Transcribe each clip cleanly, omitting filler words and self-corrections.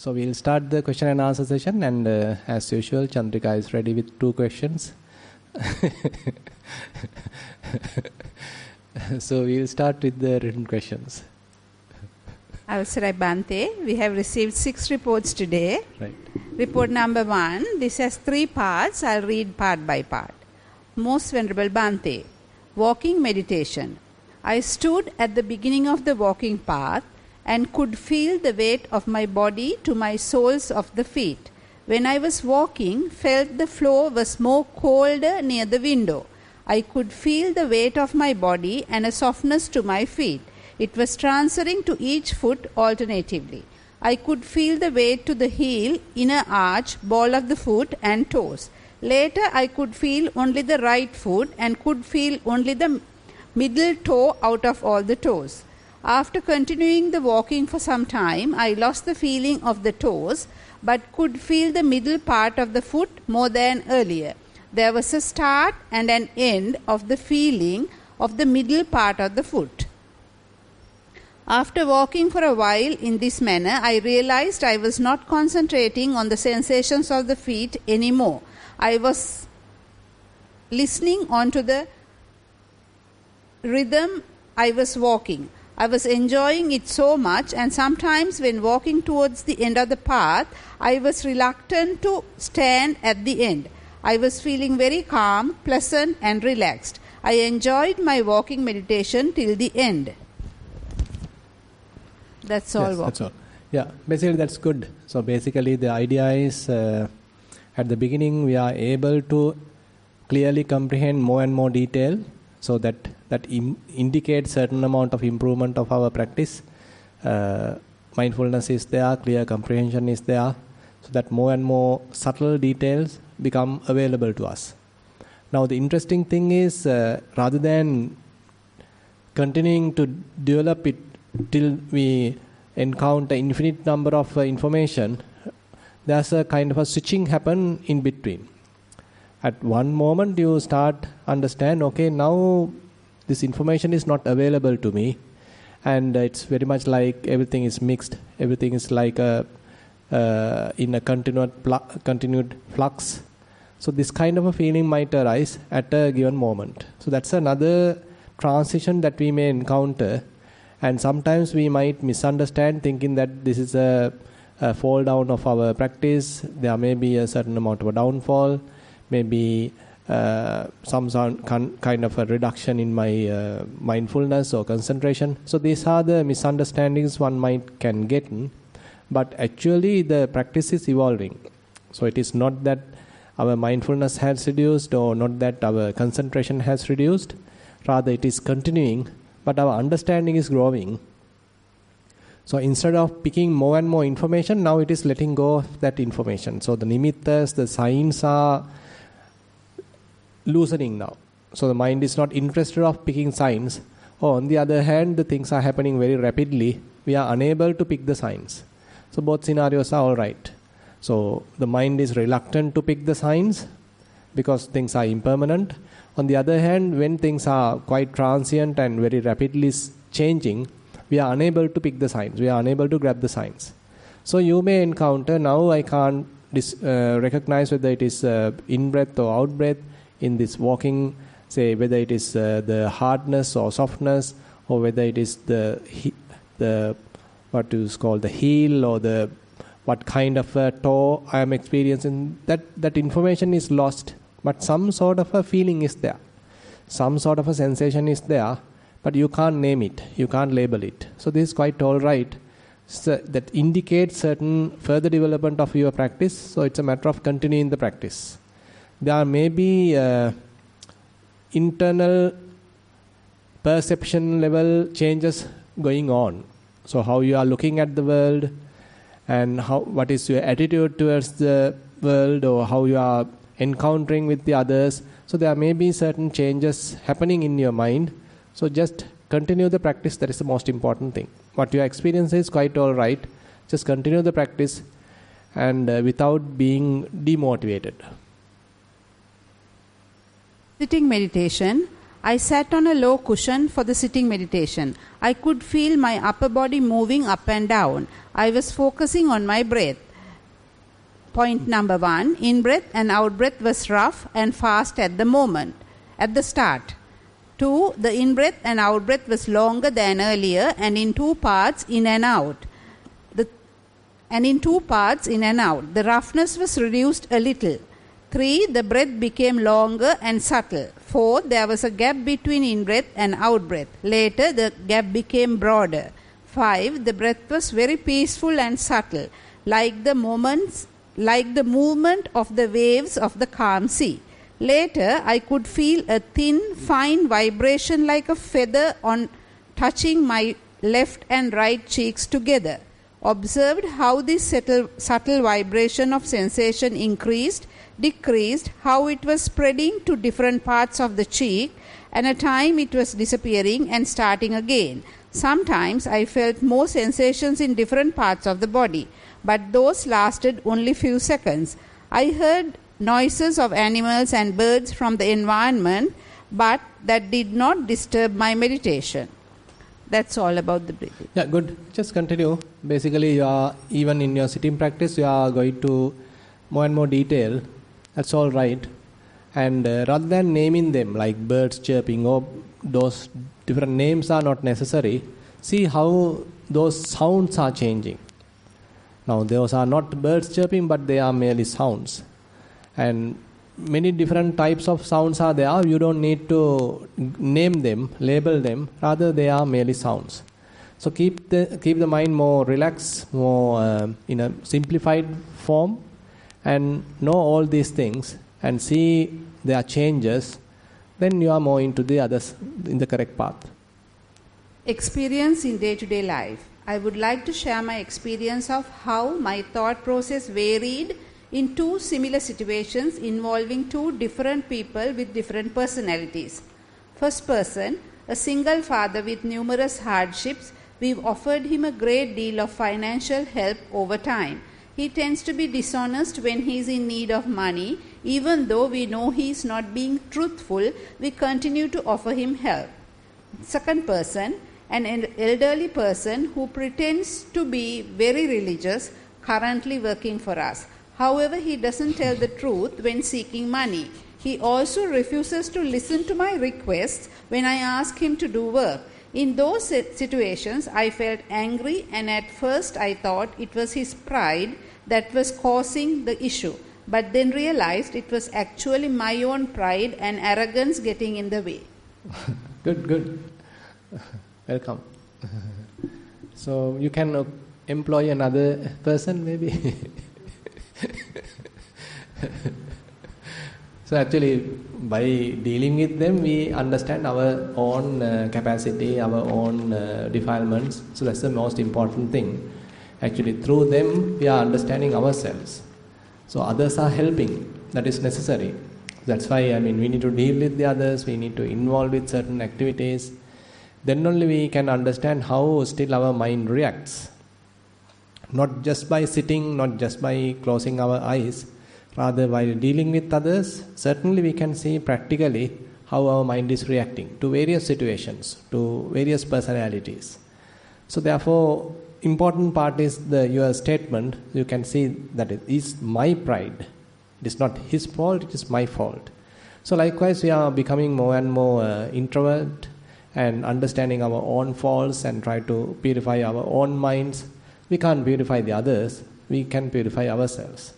So we'll start the question and answer session, and as usual, Chandrika is ready with 2 questions. So we'll start with the written questions. Avasara Bhante, we have received 6 reports today. Right. Report number 1, this has 3 parts. I'll read part by part. Most Venerable Bhante, walking meditation. I stood at the beginning of the walking path and could feel the weight of my body to my soles of the feet. When I was walking, felt the floor was more colder near the window. I could feel the weight of my body and a softness to my feet. It was transferring to each foot alternatively. I could feel the weight to the heel, inner arch, ball of the foot and toes. Later I could feel only the right foot and could feel only the middle toe out of all the toes. After continuing the walking for some time, I lost the feeling of the toes, but could feel the middle part of the foot more than earlier. There was a start and an end of the feeling of the middle part of the foot. After walking for a while in this manner, I realized I was not concentrating on the sensations of the feet anymore. I was listening onto the rhythm I was walking. I was enjoying it so much, and sometimes when walking towards the end of the path, I was reluctant to stand at the end. I was feeling very calm, pleasant and relaxed. I enjoyed my walking meditation till the end. That's all. Yes, that's all. Yeah, basically that's good. So basically the idea is at the beginning we are able to clearly comprehend more and more detail, so that indicates certain amount of improvement of our practice. Mindfulness is there, clear comprehension is there, so that more and more subtle details become available to us. Now the interesting thing is, rather than continuing to develop it till we encounter infinite number of information, there's a kind of a switching happen in between. At one moment you start understand, okay, now this information is not available to me, and it's very much like everything is mixed, everything is like in a continued flux. So this kind of a feeling might arise at a given moment. So that's another transition that we may encounter, and sometimes we might misunderstand, thinking that this is a fall down of our practice. There may be a certain amount of a downfall, maybe some kind of a reduction in my mindfulness or concentration. So these are the misunderstandings one can get in, but actually the practice is evolving. So it is not that our mindfulness has reduced, or not that our concentration has reduced, rather it is continuing, but our understanding is growing. So instead of picking more and more information, now it is letting go of that information. So the nimittas, the signs are loosening now. So the mind is not interested of picking signs. Or on the other hand, the things are happening very rapidly. We are unable to pick the signs. So both scenarios are all right. So the mind is reluctant to pick the signs because things are impermanent. On the other hand, when things are quite transient and very rapidly changing, we are unable to pick the signs. We are unable to grab the signs. So you may encounter, now I can't recognize whether it is in-breath or out-breath in this walking, say whether it is the hardness or softness, or whether it is the what is called the heel, or the what kind of a toe I am experiencing. That information is lost, but some sort of a feeling is there, some sort of a sensation is there, but you can't name it, you can't label it. So this is quite all right. So that indicates certain further development of your practice. So it's a matter of continuing the practice. There may be internal perception level changes going on. So how you are looking at the world, and what is your attitude towards the world, or how you are encountering with the others. So there may be certain changes happening in your mind. So just continue the practice. That is the most important thing. What your experience is quite all right. Just continue the practice, and without being demotivated. Sitting meditation. I sat on a low cushion for the sitting meditation. I could feel my upper body moving up and down. I was focusing on my breath. Point number 1, in-breath and out-breath was rough and fast at the start. 2, the in-breath and out-breath was longer than earlier and in 2 parts in and out. The roughness was reduced a little. 3, the breath became longer and subtle. 4, there was a gap between in-breath and out-breath. Later, the gap became broader. 5, the breath was very peaceful and subtle, like the movement of the waves of the calm sea. Later, I could feel a thin, fine vibration like a feather on touching my left and right cheeks together. Observed how this subtle vibration of sensation increased, decreased, how it was spreading to different parts of the cheek, and at time it was disappearing and starting again. Sometimes I felt more sensations in different parts of the body, but those lasted only few seconds. I heard noises of animals and birds from the environment, but that did not disturb my meditation. That's all about the breathing. Yeah, good. Just continue. Basically, you are, even in your sitting practice, you are going to more and more detail. That's all right. And rather than naming them like birds chirping or those different names are not necessary, see how those sounds are changing. Now, those are not birds chirping, but they are merely sounds. And many different types of sounds are there. You don't need to name them, label them. Rather, they are merely sounds. So keep the mind more relaxed, more in a simplified form, and know all these things and see their changes. Then you are more into the others in the correct path. Experience in day-to-day life. I would like to share my experience of how my thought process varied in 2 similar situations involving 2 different people with different personalities. First person, a single father with numerous hardships. We've offered him a great deal of financial help over time. He tends to be dishonest when he is in need of money. Even though we know he is not being truthful, we continue to offer him help. Second person, an elderly person who pretends to be very religious, currently working for us. However, he doesn't tell the truth when seeking money. He also refuses to listen to my requests when I ask him to do work. In those situations, I felt angry, and at first I thought it was his pride that was causing the issue, but then realized it was actually my own pride and arrogance getting in the way. Good. Welcome. So you can employ another person maybe. So actually, by dealing with them, we understand our own capacity, our own defilements. So that's the most important thing. Actually, through them, we are understanding ourselves. So others are helping. That is necessary. That's why, we need to deal with the others. We need to involve with certain activities. Then only we can understand how still our mind reacts. Not just by sitting, not just by closing our eyes. Rather, while dealing with others, certainly we can see practically how our mind is reacting to various situations, to various personalities. So therefore, important part is your statement. You can see that it is my pride. It is not his fault, it is my fault. So likewise, we are becoming more and more introvert and understanding our own faults and try to purify our own minds. We can't purify the others, we can purify ourselves.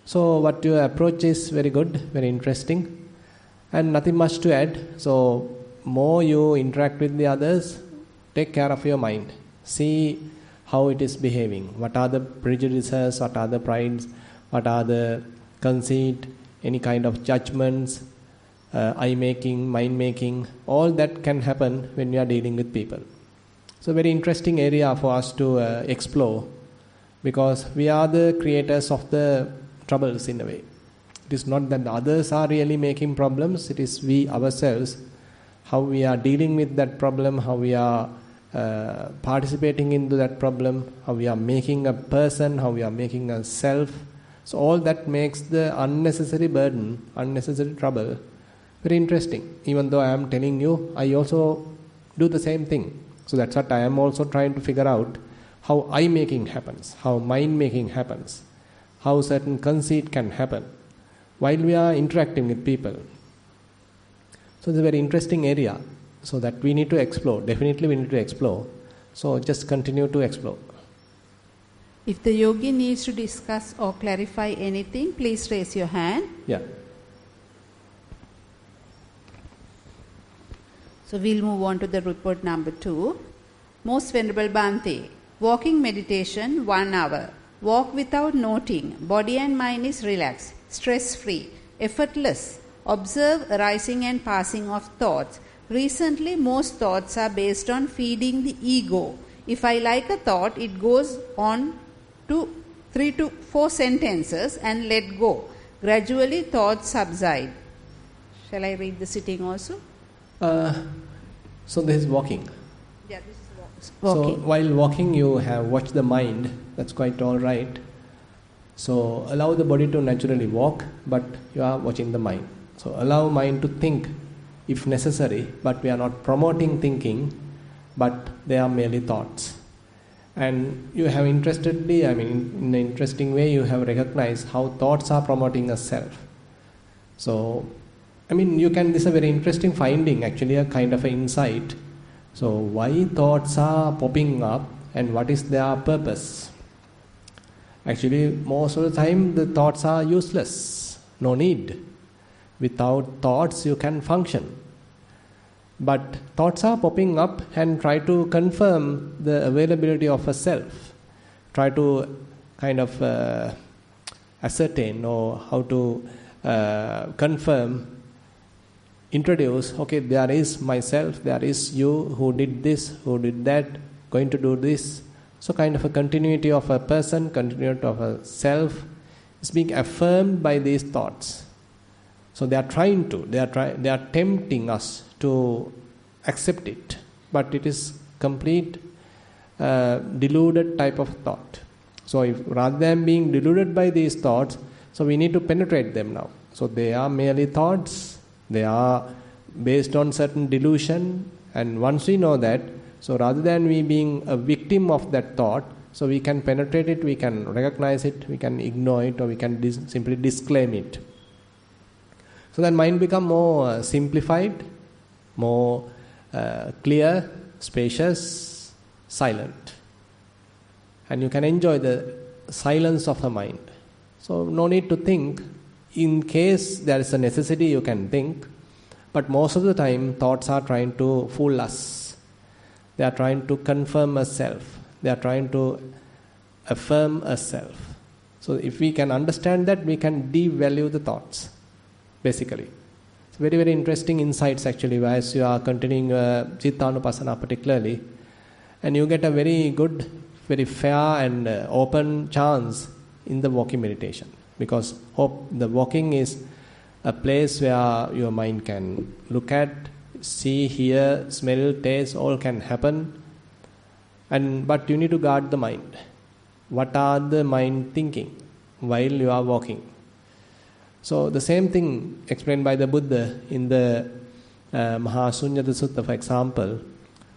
So what your approach is very good, very interesting, and nothing much to add. So more you interact with the others, take care of your mind. See how it is behaving. What are the prejudices, what are the prides, what are the conceit, any kind of judgments, eye-making, mind-making, all that can happen when you are dealing with people. So very interesting area for us to explore, because we are the creators of the troubles in a way. It is not that the others are really making problems, it is we ourselves, how we are dealing with that problem, how we are participating into that problem, how we are making a person, how we are making a self. So all that makes the unnecessary burden, unnecessary trouble very interesting. Even though I am telling you, I also do the same thing. So that's what I am also trying to figure out, how eye making happens, how mind making happens, how certain conceit can happen while we are interacting with people. So it's a very interesting area, so that we need to explore. Definitely we need to explore. So just continue to explore. If the yogi needs to discuss or clarify anything, please raise your hand. Yeah. So we'll move on to the report number 2. Most Venerable Bhante, walking meditation 1 hour. Walk without noting. Body and mind is relaxed, stress-free, effortless. Observe arising and passing of thoughts. Recently, most thoughts are based on feeding the ego. If I like a thought, it goes on to 3 to 4 sentences and let go. Gradually, thoughts subside. Shall I read the sitting also? So this is walking. Yeah, this is walking. So while walking, you have watched the mind. That's quite all right. So allow the body to naturally walk, but you are watching the mind. So allow mind to think if necessary, but we are not promoting thinking, but they are merely thoughts. And you have interestedly, in an interesting way, you have recognized how thoughts are promoting a self. So, this is a very interesting finding, actually a kind of an insight. So why thoughts are popping up and what is their purpose? Actually, most of the time the thoughts are useless, no need. Without thoughts you can function. But thoughts are popping up and try to confirm the availability of a self. Try to kind of ascertain or how to confirm, introduce, okay, there is myself, there is you who did this, who did that, going to do this. So kind of a continuity of a person, continuity of a self is being affirmed by these thoughts. So they are tempting us to accept it, but it is complete deluded type of thought. So if rather than being deluded by these thoughts, so we need to penetrate them now. So they are merely thoughts, they are based on certain delusion, and once we know that, so rather than we being a victim of that thought, so we can penetrate it, we can recognize it, we can ignore it, or we can simply disclaim it. So that mind become more simplified, more clear, spacious, silent. And you can enjoy the silence of the mind. So no need to think. In case there is a necessity, you can think. But most of the time, thoughts are trying to fool us. They are trying to confirm a self. They are trying to affirm a self. So if we can understand that, we can devalue the thoughts, basically. It's very, very interesting insights actually, as you are continuing Chittanupassana particularly. And you get a very good, very fair and open chance in the walking meditation. Because the walking is a place where your mind can look at, see, hear, smell, taste, all can happen. But you need to guard the mind. What are the mind thinking while you are walking? So the same thing explained by the Buddha in the Mahasunyata Sutta, for example.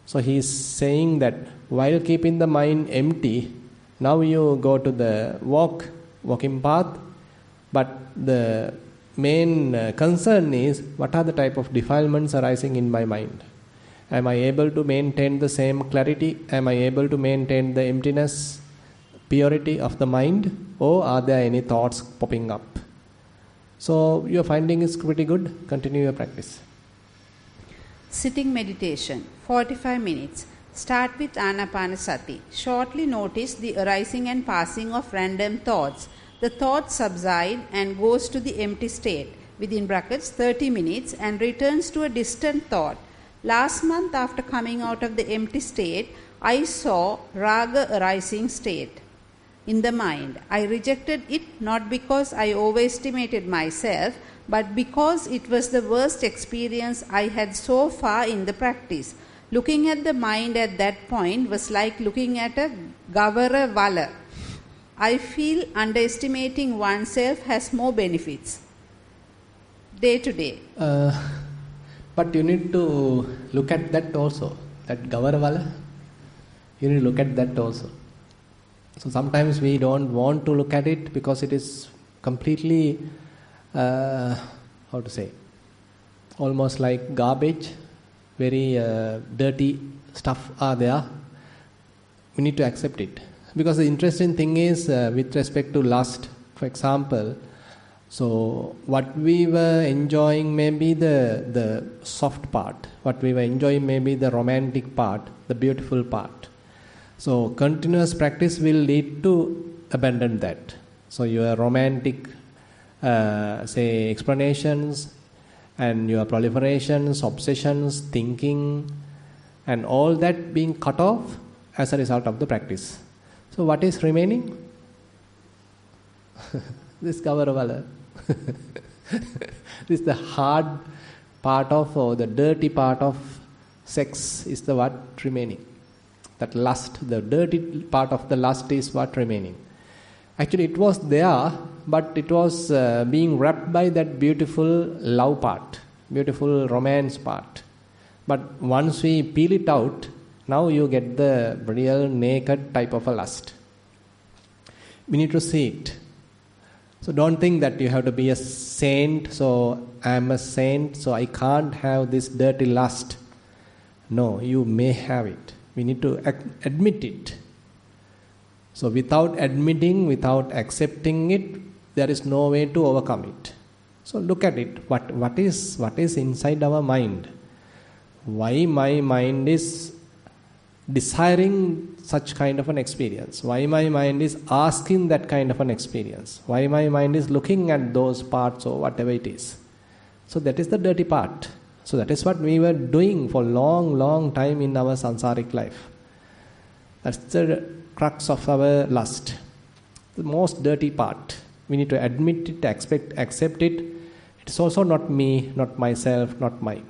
So he is saying that while keeping the mind empty, now you go to the walking path, but the main concern is what are the type of defilements arising in my mind. Am I able to maintain the same clarity? Am I able to maintain the emptiness, purity of the mind? Or are there any thoughts popping up? So your finding is pretty good. Continue your practice. Sitting meditation, 45 minutes. Start with Anapanasati. Shortly notice the arising and passing of random thoughts. The thoughts subside and goes to the empty state, within brackets 30 minutes, and returns to a distant thought. Last month, after coming out of the empty state, I saw raga arising state in the mind. I rejected it not because I overestimated myself, but because it was the worst experience I had so far in the practice. Looking at the mind at that point was like looking at a Gavara Vala. I feel underestimating oneself has more benefits. Day to day. But you need to look at that also. That Gavara Vala. You need to look at that also. So sometimes we don't want to look at it because it is completely, almost like garbage, very dirty stuff are there. We need to accept it. Because the interesting thing is, with respect to lust, for example, so what we were enjoying may be the soft part. What we were enjoying may be the romantic part, the beautiful part. So continuous practice will lead to abandon that. So your romantic, explanations and your proliferations, obsessions, thinking, and all that being cut off as a result of the practice. So what is remaining? This Gavaravala. This is the hard part of, or the dirty part of sex is the what remaining. That lust, the dirty part of the lust is what remaining. Actually it was there, but it was being wrapped by that beautiful love part, beautiful romance part. But once we peel it out, now you get the real naked type of a lust. We need to see it. So don't think that you have to be a saint, so I am a saint, so I can't have this dirty lust. No, you may have it. We need to admit it. So without admitting, without accepting it, there is no way to overcome it. So look at it. What is inside our mind? Why my mind is desiring such kind of an experience? Why my mind is asking that kind of an experience? Why my mind is looking at those parts or whatever it is? So that is the dirty part. So that is what we were doing for long time in our sansaric life. That's the crux of our lust. The most dirty part. We need to admit it, accept it. It's also not me, not myself, not mine.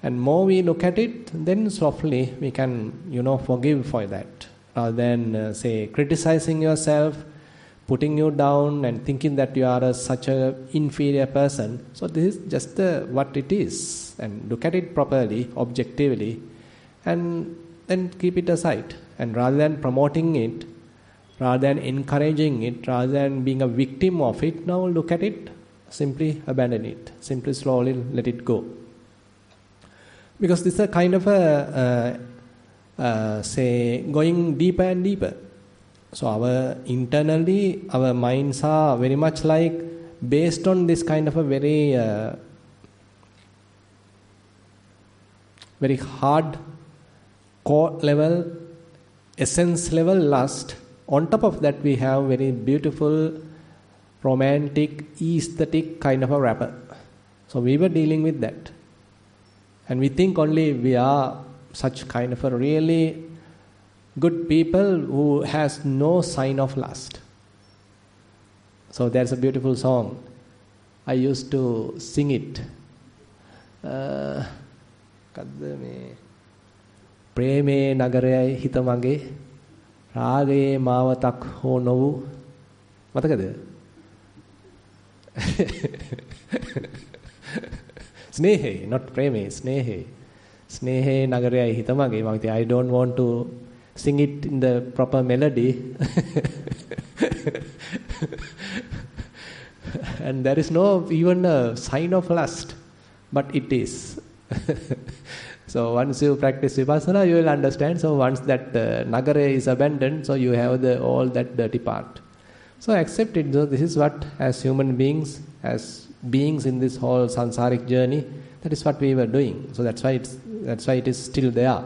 And more we look at it, then softly we can, forgive for that. Rather than, criticizing yourself, putting you down and thinking that you are such an inferior person. So this is just what it is. And look at it properly, objectively, and then keep it aside. And rather than promoting it, rather than encouraging it, rather than being a victim of it, now look at it, simply abandon it, simply slowly let it go. Because this is a kind of going deeper and deeper. So internally, our minds are very much like based on this kind of a very hard core level, essence level lust. On top of that, we have very beautiful, romantic, aesthetic kind of a wrapper. So we were dealing with that. And we think only we are such kind of a really good people who has no sign of lust. So there's a beautiful song. I used to sing it. Preme nagarayai hitamage rage mavatak ho novu. Matakada? Snehe, not preme, snehe. Snehe nagarayai hitamage. I don't want to sing it in the proper melody. And there is no even a sign of lust, but it is. So once you practice Vipassana, you will understand. So once that nagare is abandoned, so you have all that dirty part. So accept it. So this is what, as human beings, as beings in this whole sansaric journey, that is what we were doing. So that's why it is still there.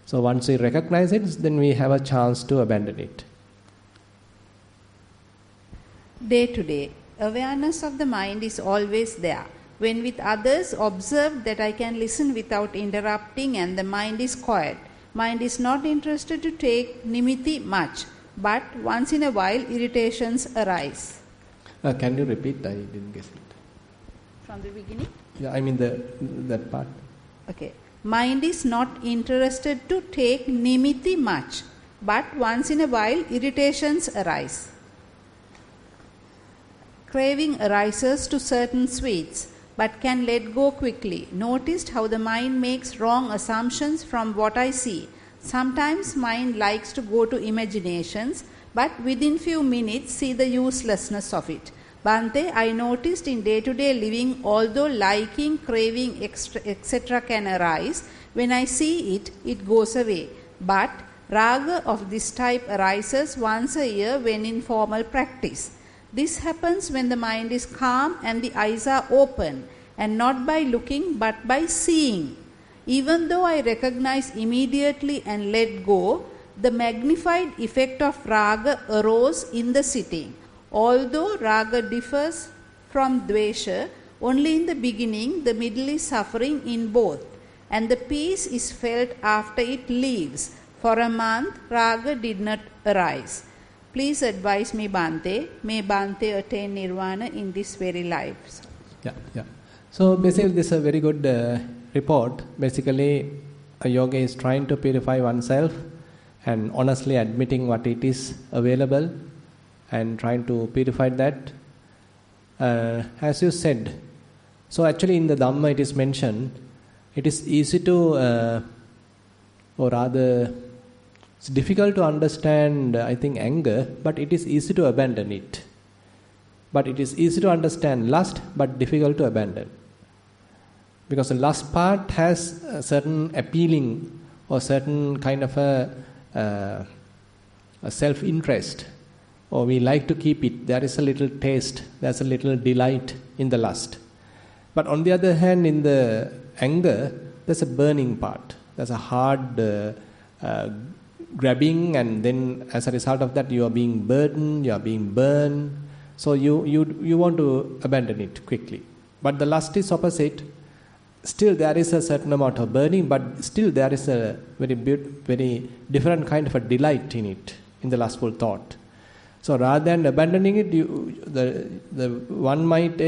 So once we recognize it, then we have a chance to abandon it. Day to day, awareness of the mind is always there. When with others, observe that I can listen without interrupting and the mind is quiet. Mind is not interested to take nimitti much, but once in a while irritations arise. Can you repeat? I didn't get it. From the beginning? Yeah, I mean that part. Okay. Mind is not interested to take nimitti much, but once in a while irritations arise. Craving arises to certain sweets, but can let go quickly. Noticed how the mind makes wrong assumptions from what I see. Sometimes mind likes to go to imaginations, but within few minutes see the uselessness of it. Bhante, I noticed in day-to-day living, although liking, craving, etc. can arise, when I see it, it goes away. But raga of this type arises once a year when in formal practice. This happens when the mind is calm and the eyes are open, and not by looking but by seeing. Even though I recognize immediately and let go, the magnified effect of raga arose in the sitting. Although raga differs from dvesha only in the beginning, the middle is suffering in both, and the peace is felt after it leaves. For a month, raga did not arise. Please advise me, Bhante. May Bhante attain nirvana in this very life. Yeah. So basically, this is a very good report. Basically, a yoga is trying to purify oneself and honestly admitting what it is available and trying to purify that. As you said, so actually in the Dhamma it is mentioned, it is easy to, or rather, it's difficult to understand, I think, anger, but it is easy to abandon it. But it is easy to understand lust, but difficult to abandon. Because the lust part has a certain appealing or certain kind of a self-interest, or we like to keep it. There is a little taste, there's a little delight in the lust. But on the other hand, in the anger, there's a burning part. There's a hard grabbing, and then as a result of that, you are being burdened, you are being burned. So you want to abandon it quickly. But the lust is opposite. Still there is a certain amount of burning, but still there is a very different kind of a delight in it, in the lustful thought. So rather than abandoning it, one might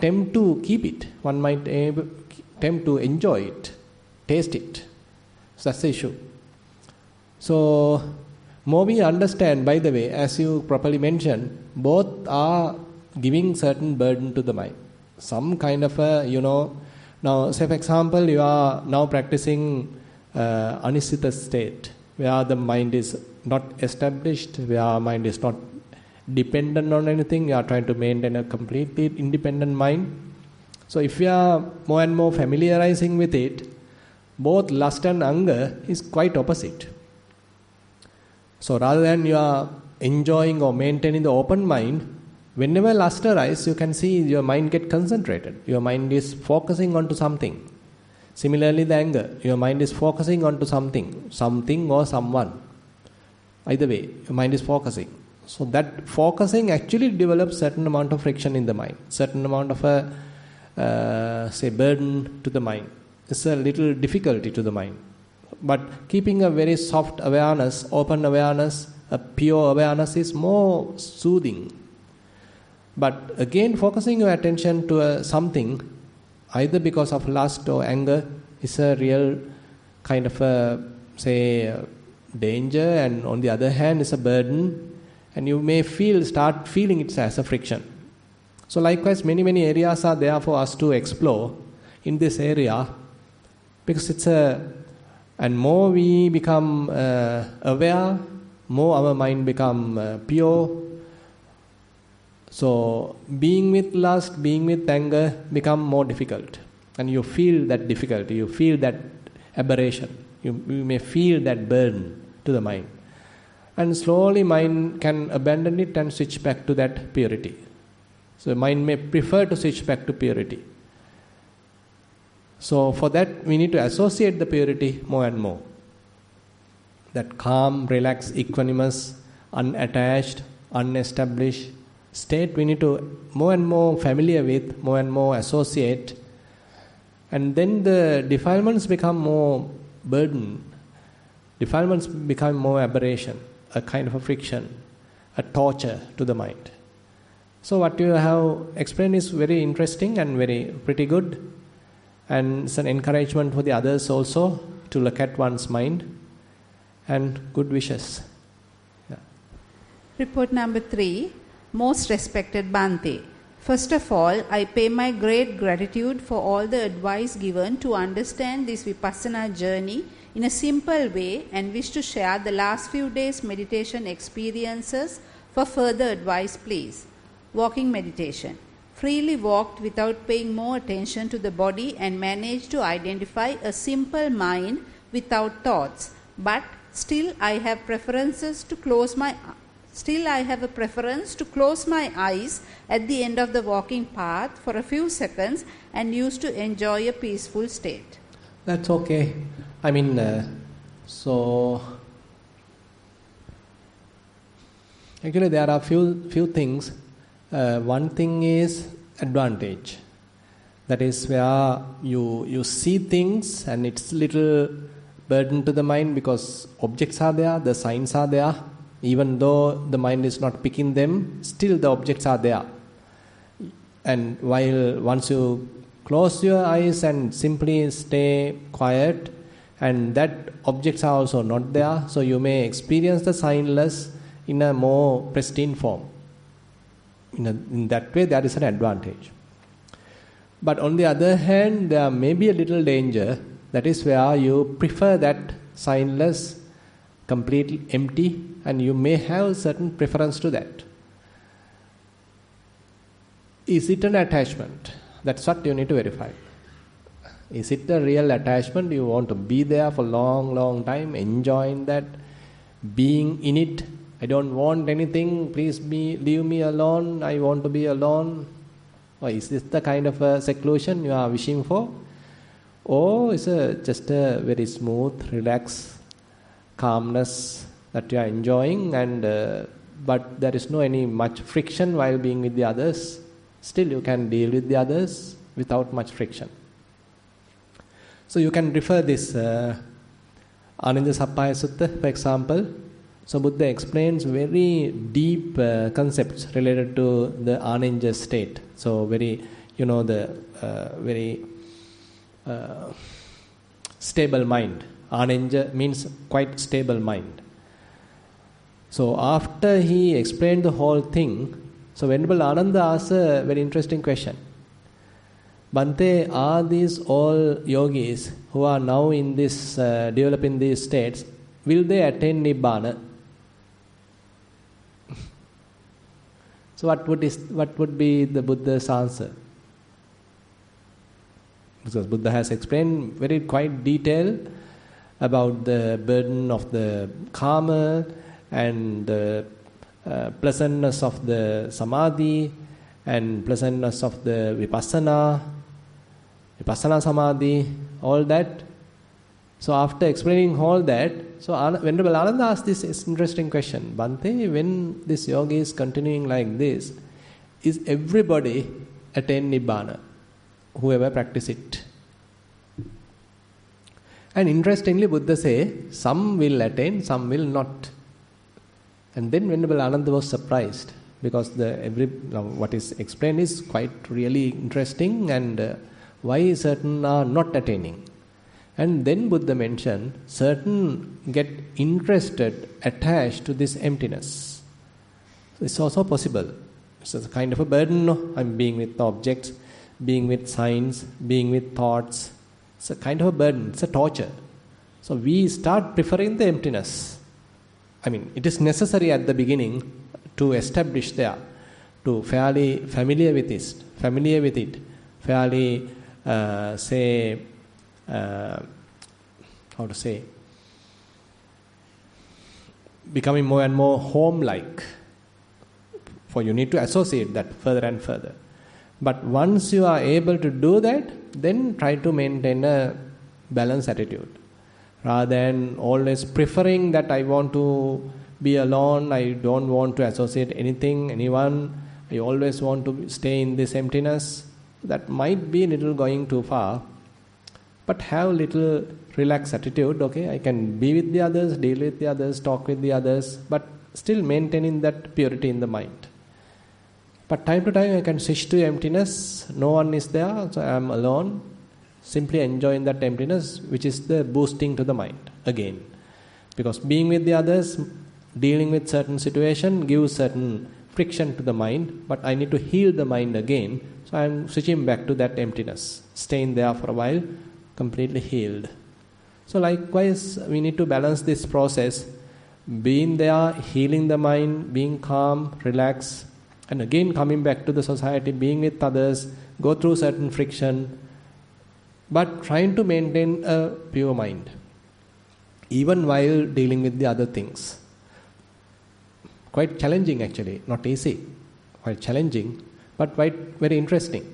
tempt to keep it. One might tempt to enjoy it, taste it. So that's the issue. So more we understand, by the way, as you properly mentioned, both are giving certain burden to the mind. Some kind of a, now say for example, you are now practicing anisita state, where the mind is not established, where mind is not dependent on anything. You are trying to maintain a completely independent mind. So if you are more and more familiarizing with it, both lust and anger is quite opposite. So rather than you are enjoying or maintaining the open mind, whenever lust arises, you can see your mind get concentrated. Your mind is focusing onto something. Similarly, the anger, your mind is focusing onto something or someone. Either way, your mind is focusing. So that focusing actually develops certain amount of friction in the mind, certain amount of burden to the mind. It's a little difficulty to the mind. But keeping a very soft awareness, open awareness, a pure awareness is more soothing. But again, focusing your attention to something, either because of lust or anger, is a real kind of danger, and on the other hand is a burden, and you may start feeling it as a friction. So likewise, many areas are there for us to explore in this area, because and more we become aware, more our mind become pure. So being with lust, being with anger become more difficult, and you feel that difficulty, you feel that aberration, you may feel that burden to the mind, and slowly mind can abandon it and switch back to that purity. So mind may prefer to switch back to purity. So for that we need to associate the purity more and more. That calm, relaxed, equanimous, unattached, unestablished state we need to more and more familiar with, more and more associate, and then the defilements become more burden. Defilements become more aberration, a kind of a friction, a torture to the mind. So what you have explained is very interesting and very pretty good, and it's an encouragement for the others also to look at one's mind, and good wishes. Yeah. Report number 3. Most respected Bhante, first of all, I pay my great gratitude for all the advice given to understand this Vipassana journey in a simple way and wish to share the last few days' meditation experiences. For further advice, please. Walking meditation. Freely walked without paying more attention to the body and managed to identify a simple mind without thoughts. But still I have a preference to close my eyes at the end of the walking path for a few seconds and used to enjoy a peaceful state. That's okay. I mean, actually there are few things. One thing is advantage. That is where you see things and it's little burden to the mind because objects are there, the signs are there. Even though the mind is not picking them, still the objects are there. And once you close your eyes and simply stay quiet, and that objects are also not there, so you may experience the signless in a more pristine form. In that way, there is an advantage. But on the other hand, there may be a little danger. That is where you prefer that signless, completely empty, and you may have certain preference to that. Is it an attachment? That's what you need to verify. Is it a real attachment? You want to be there for long time, enjoying that, being in it. I don't want anything, please leave me alone, I want to be alone. Or is this the kind of a seclusion you are wishing for? Or is it just a very smooth, relaxed calmness that you are enjoying, and but there is no any much friction while being with the others? Still you can deal with the others without much friction. So you can refer this Ananda Sappaya Sutta, for example. So Buddha explains very deep concepts related to the Ananja state. So very, very stable mind. Ananja means quite stable mind. So after he explained the whole thing, so Venerable Ananda asked a very interesting question. Bhante, are these all yogis who are now in this developing these states, will they attain Nibbana? So what would be the Buddha's answer? Because Buddha has explained very quite detailed about the burden of the karma and the pleasantness of the samadhi and pleasantness of the vipassana samadhi, all that. So after explaining all that, so Venerable Ananda asked this interesting question. Bhante, when this yoga is continuing like this, is everybody attain Nibbana? Whoever practice it. And interestingly, Buddha say, some will attain, some will not. And then Venerable Ananda was surprised because what is explained is quite really interesting, and why certain are not attaining. And then Buddha mentioned certain get interested, attached to this emptiness. It's also possible. It's a kind of a burden. No? I'm being with objects, being with signs, being with thoughts. It's a kind of a burden. It's a torture. So we start preferring the emptiness. I mean, it is necessary at the beginning to establish there, to fairly familiar with it, fairly becoming more and more home-like. For you need to associate that further and further. But once you are able to do that, then try to maintain a balanced attitude. Rather than always preferring that I want to be alone, I don't want to associate anyone, I always want to stay in this emptiness. That might be a little going too far. But have little relaxed attitude, okay, I can be with the others, deal with the others, talk with the others, but still maintaining that purity in the mind. But time to time I can switch to emptiness, no one is there, so I am alone, simply enjoying that emptiness, which is the boosting to the mind again. Because being with the others, dealing with certain situation gives certain friction to the mind, but I need to heal the mind again, so I am switching back to that emptiness, staying there for a while, completely healed. So likewise, we need to balance this process, being there, healing the mind, being calm, relaxed, and again coming back to the society, being with others, go through certain friction, but trying to maintain a pure mind, even while dealing with the other things. Quite challenging actually, not easy, quite challenging, but quite very interesting.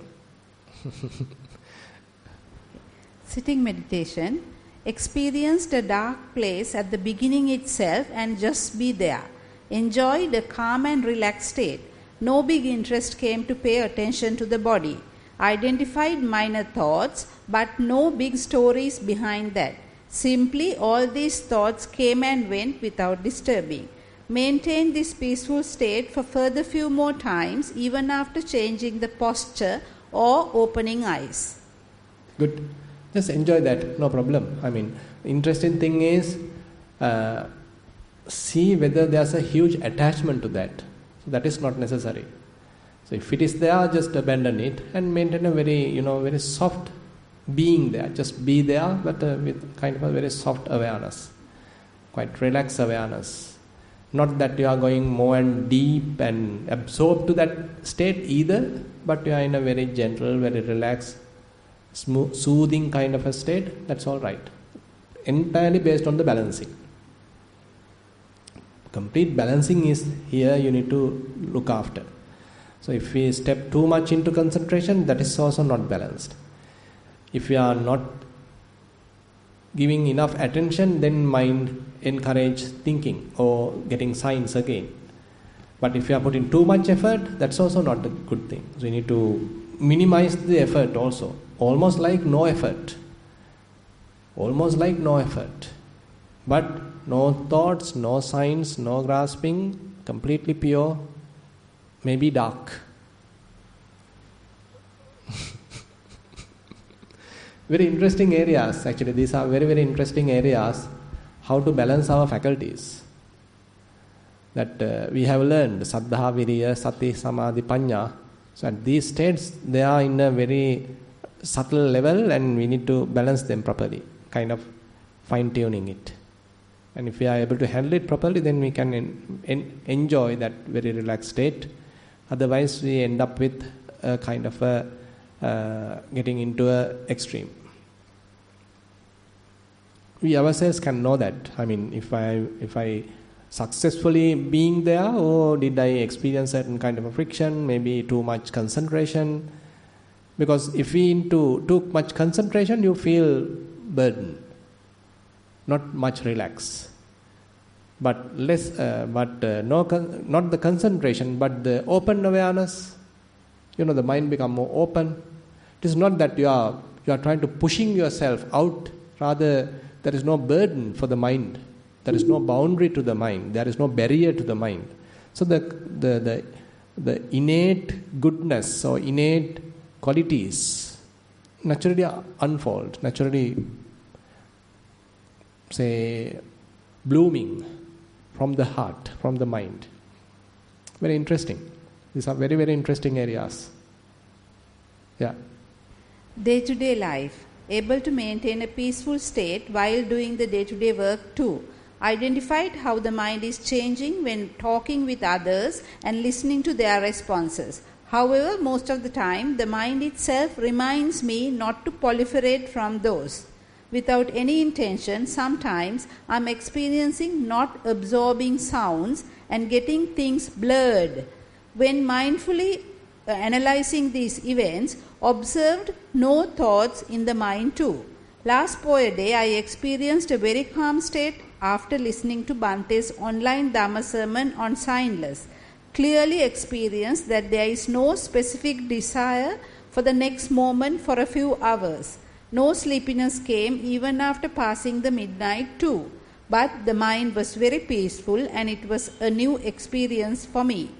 Sitting meditation. Experienced a dark place at the beginning itself and just be there. Enjoyed a calm and relaxed state. No big interest came to pay attention to the body. Identified minor thoughts, but no big stories behind that. Simply all these thoughts came and went without disturbing. Maintained this peaceful state for further few more times, even after changing the posture or opening eyes. Good. Just enjoy that, no problem. I mean, interesting thing is, see whether there's a huge attachment to that. So that is not necessary. So if it is there, just abandon it and maintain a very, very soft being there. Just be there, but with kind of a very soft awareness, quite relaxed awareness. Not that you are going more and deep and absorbed to that state either, but you are in a very gentle, very relaxed, smooth, soothing kind of a state. That's all right. Entirely based on the balancing. Complete balancing is here you need to look after. So if we step too much into concentration, that is also not balanced. If we are not giving enough attention, then mind encourage thinking or getting signs again. But if you are putting too much effort, that's also not a good thing. So you need to minimize the effort also. Almost like no effort. Almost like no effort. But no thoughts, no signs, no grasping, completely pure, maybe dark. Very interesting areas. Actually, these are very, very interesting areas. How to balance our faculties. That we have learned. Saddha, Viriya, Sati, Samadhi, Panya. So at these states, they are in a very subtle level and we need to balance them properly. Kind of fine-tuning it. And if we are able to handle it properly, then we can enjoy that very relaxed state. Otherwise, we end up with a kind of a getting into an extreme. We ourselves can know that. I mean, if I successfully being there, or did I experience certain kind of a friction, maybe too much concentration? Because if we into too much concentration, you feel burden, not much relax. But less, not the concentration, but the open awareness. The mind become more open. It is not that you are trying to pushing yourself out. Rather, there is no burden for the mind. There is no boundary to the mind. There is no barrier to the mind. So the innate goodness or innate qualities naturally unfold, naturally blooming from the heart, from the mind. Very interesting. These are very, very interesting areas. Yeah. Day-to-day life. Able to maintain a peaceful state while doing the day-to-day work too. Identified how the mind is changing when talking with others and listening to their responses. However, most of the time, the mind itself reminds me not to proliferate from those. Without any intention, sometimes I'm experiencing not absorbing sounds and getting things blurred. When mindfully analyzing these events, observed no thoughts in the mind too. Last Poya Day, I experienced a very calm state after listening to Bante's online Dhamma sermon on signless. Clearly experienced that there is no specific desire for the next moment for a few hours. No sleepiness came even after passing the midnight too. But the mind was very peaceful and it was a new experience for me.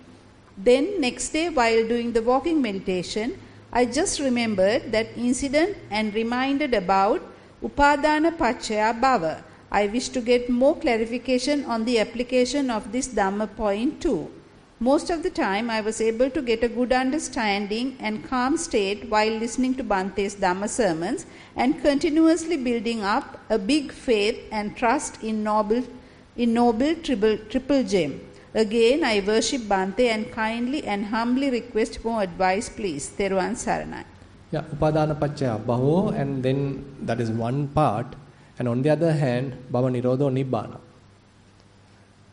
Then next day while doing the walking meditation, I just remembered that incident and reminded about Upadana Pachaya Bhava. I wish to get more clarification on the application of this Dhamma point too. Most of the time, I was able to get a good understanding and calm state while listening to Bhante's Dhamma sermons and continuously building up a big faith and trust in noble triple gem. Again, I worship Bhante and kindly and humbly request more advice, please. Theruvan Saranai. Yeah, upadana paccaya bhavo, and then that is one part, and on the other hand, bhava nirodho nibbana.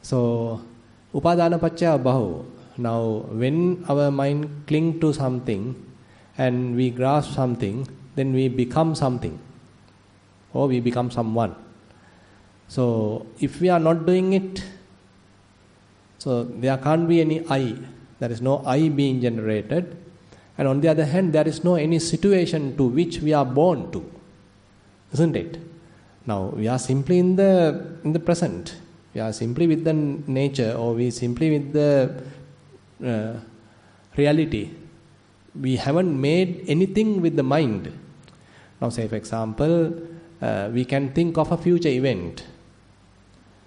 So, upadana paccaya bhavo. Now, when our mind cling to something and we grasp something, then we become something, or we become someone. So, if we are not doing it, so there can't be any I. There is no I being generated. And on the other hand, there is no any situation to which we are born to, isn't it? Now we are simply in the present. We are simply with the nature, or we simply with the reality. We haven't made anything with the mind. Now, say for example, we can think of a future event.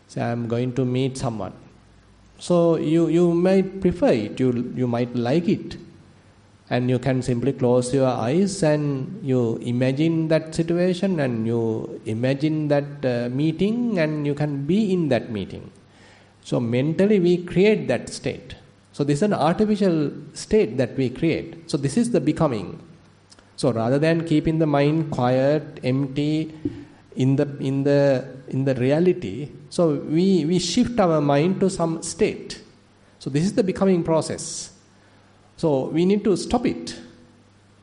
Say I am going to meet someone. So you might prefer it. You might like it. And you can simply close your eyes and you imagine that situation and you imagine that meeting and you can be in that meeting. So mentally we create that state. So this is an artificial state that we create. So this is the becoming. So rather than keeping the mind quiet, empty, in the reality, so we shift our mind to some state. So this is the becoming process. So we need to stop it.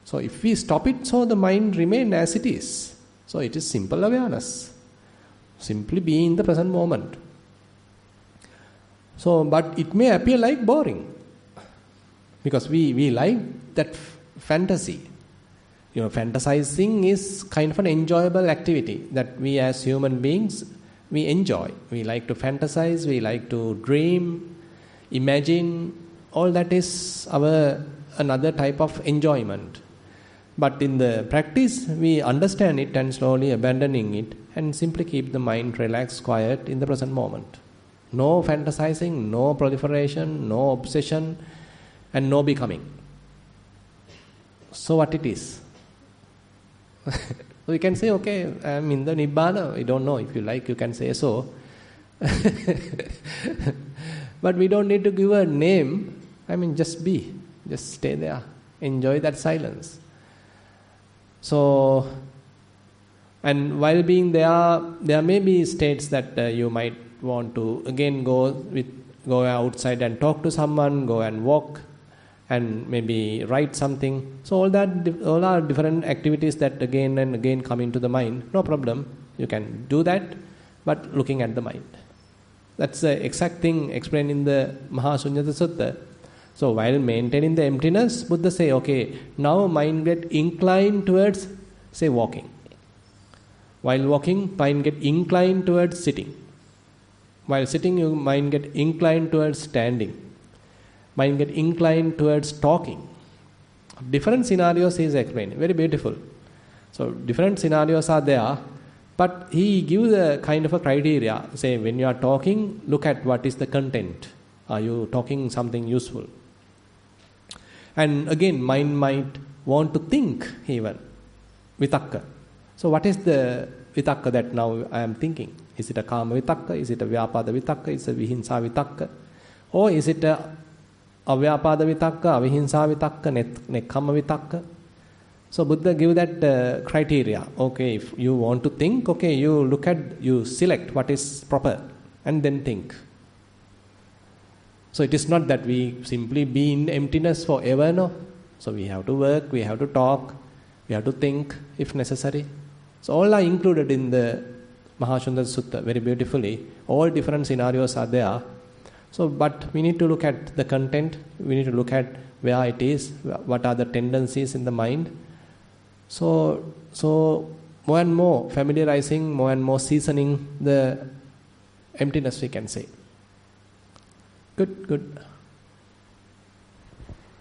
So if we stop it, so the mind remains as it is. So it is simple awareness. Simply be in the present moment. So, but it may appear like boring. Because we like that fantasy. Fantasizing is kind of an enjoyable activity that we as human beings, we enjoy. We like to fantasize, we like to dream, imagine. All that is another type of enjoyment. But in the practice, we understand it and slowly abandoning it and simply keep the mind relaxed, quiet in the present moment. No fantasizing, no proliferation, no obsession, and no becoming. So what it is? We can say, okay, I am in the Nibbana. We don't know. If you like, you can say so. But we don't need to give a name. Just be. Just stay there. Enjoy that silence. So, and while being there may be states that you might want to again go outside and talk to someone, go and walk, and maybe write something. So all are different activities that again and again come into the mind. No problem. You can do that, but looking at the mind. That's the exact thing explained in the Mahasunyata Sutta. So while maintaining the emptiness, Buddha say, okay, now mind get inclined towards, say, walking. While walking, mind get inclined towards sitting. While sitting, your mind get inclined towards standing. Mind get inclined towards talking. Different scenarios he is explaining. Very beautiful. So different scenarios are there, but he gives a kind of a criteria. Say, when you are talking, look at what is the content. Are you talking something useful? And again, mind might want to think even. Vitakka. So what is the vitakka that now I am thinking? Is it a kama vitakka? Is it a vyapada vitakka? Is it a vihinsa vitakka? Or is it a avyapada vitakka, avihinsa vitakka, nekkhamma vitakka? So Buddha give that criteria. Okay, if you want to think, okay, you select what is proper and then think. So it is not that we simply be in emptiness forever, no. So we have to work, we have to talk, we have to think if necessary. So all are included in the Mahasunyata Sutta very beautifully. All different scenarios are there. So, but we need to look at the content, we need to look at where it is, what are the tendencies in the mind. So more and more familiarizing, more and more seasoning the emptiness, we can say. Good.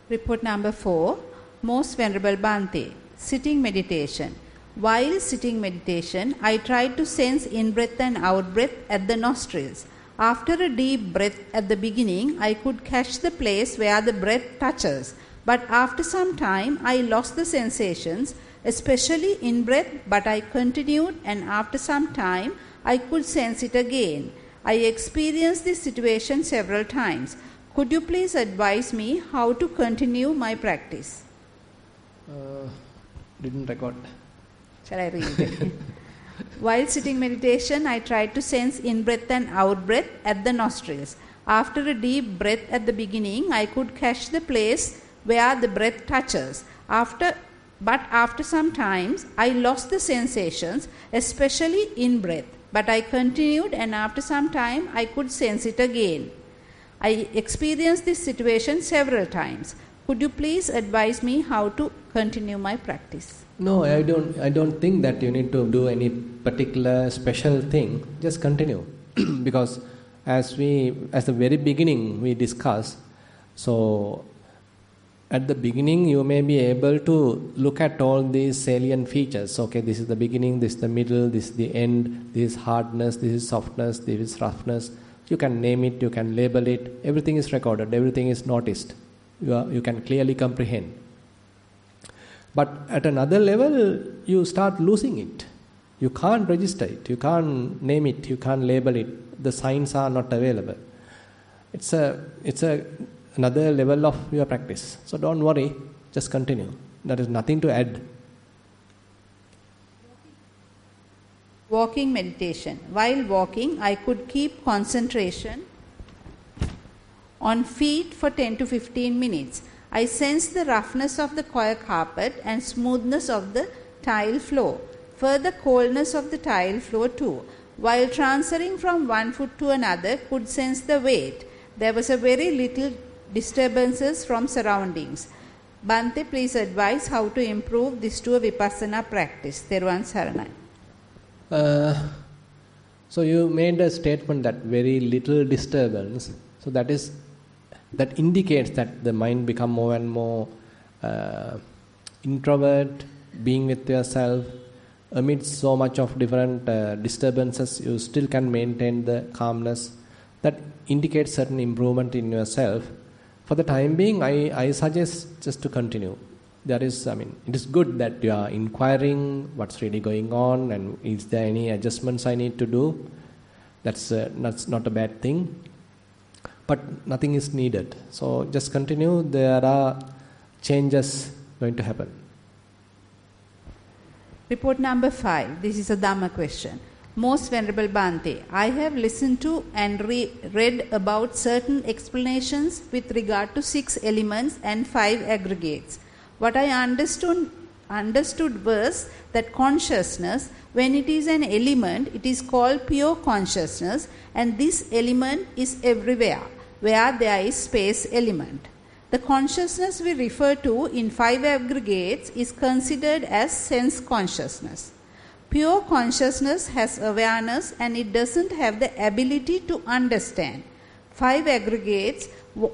Report number 4. Most Venerable Bhante, sitting meditation. While sitting meditation, I tried to sense in-breath and out-breath at the nostrils. After a deep breath at the beginning, I could catch the place where the breath touches. But after some time, I lost the sensations, especially in breath, but I continued, and after some time, I could sense it again. I experienced this situation several times. Could you please advise me how to continue my practice? Didn't record. Shall I read it? While sitting meditation, I tried to sense in-breath and out-breath at the nostrils. After a deep breath at the beginning, I could catch the place where the breath touches. But after some times, I lost the sensations, especially in-breath. But I continued, and after some time, I could sense it again. I experienced this situation several times. Could you please advise me how to continue my practice? No, I don't think that you need to do any particular special thing. Just continue. Because as the very beginning we discussed, so at the beginning you may be able to look at all these salient features. Okay, this is the beginning, this is the middle, this is the end, this is hardness, this is softness, this is roughness. You can name it, you can label it. Everything is recorded, everything is noticed. You can clearly comprehend. But at another level, you start losing it. You can't register it, you can't name it, you can't label it. The signs are not available. It's another level of your practice. So don't worry, just continue. There is nothing to add. Walking meditation. While walking, I could keep concentration on feet for 10 to 15 minutes. I sensed the roughness of the coir carpet and smoothness of the tile floor. Further coldness of the tile floor too. While transferring from one foot to another, could sense the weight. There was a very little disturbances from surroundings. Bhante, please advise how to improve this to a Vipassana practice. Thero Saranai. So you made a statement that very little disturbance. So that indicates that the mind become more and more introvert, being with yourself. Amidst so much of different disturbances, you still can maintain the calmness. That indicates certain improvement in yourself. For the time being, I suggest just to continue. It is good that you are inquiring what's really going on and is there any adjustments I need to do. That's not a bad thing. But nothing is needed. So just continue. There are changes going to happen. Report number 5. This is a Dhamma question. Most Venerable Bhante, I have listened to and read about certain explanations with regard to 6 elements and 5 aggregates. What I understood was that consciousness, when it is an element, it is called pure consciousness, and this element is everywhere where there is space element. The consciousness we refer to in 5 aggregates is considered as sense consciousness. Pure consciousness has awareness and it doesn't have the ability to understand. 5 aggregates